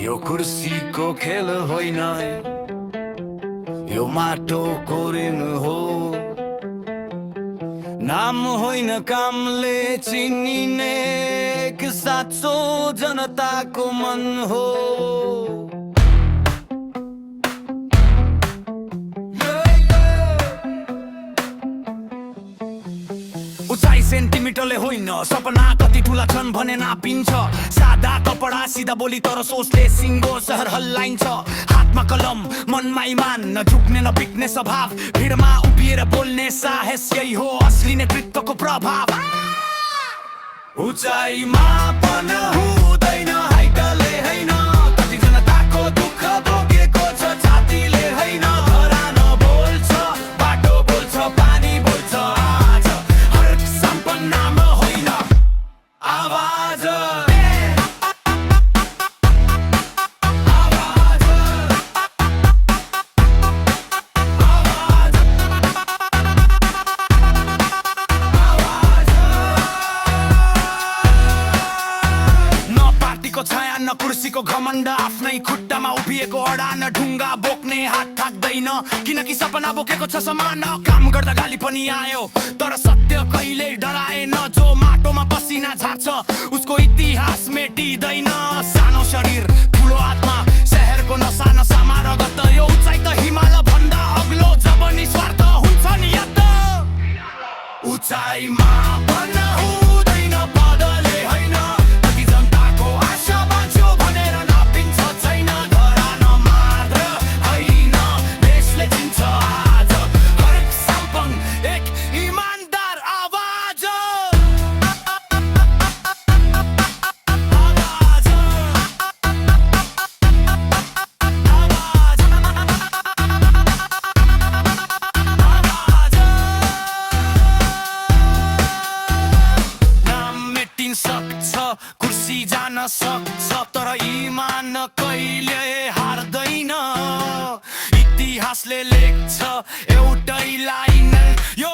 यो कुर्सीको खेल होइन, यो माटोको ऋण हो। नाम होइन कामले चिनिने, एक साँचो जनताको मन हो। उचाइ सेन्टिमिटरले होइन, सपना कति ठुला छन् भने नापिन्छ। सादा कपडा सिधा बोली तर सोचले सिङ्गो सहर हल्लाइन्छ। हातमा कलम मनमा इमान, न झुक्ने न बिक्ने स्वभाव। भिडमा उभिएर बोल्ने साहस, यही हो असली नेतृत्वको प्रभाव। उचाइमा पनि हुँदैन हाइटले होइन, कति जनताको दुःख भोगेको छ छातीले होइन। धरान बोल्छ, बाटो बोल्छ, पानी बोल्छ, आज हर सम्पन्नमा होइन आवाज। छाया न कुर्सीको घमण्ड, आफ्नै खुट्टामा उभिएको अडान। ढुङ्गा बोक्ने हात थाक्दैन, किनकि सपना बोकेको छ समान। काम गर्दा गाली पनि आयो, तर सत्य कहिले डराएन। जो माटोमा पसिना झार्छ, उसको इतिहास मेटिँदैन। सानो शरीर ठुलो आत्मा, शहरको नसा नसामा रगत। यो उचाइ त हिमाल भन्दा अग्लो, जब निस्वार्थ हुन्छ नि यत। उचाइमा पनि हुँदैन बदले होइन, कुर्सी जान सक्छ तर इमान कहिले हार्दैन। इतिहासले लेख्छ एउटै लाइन, यो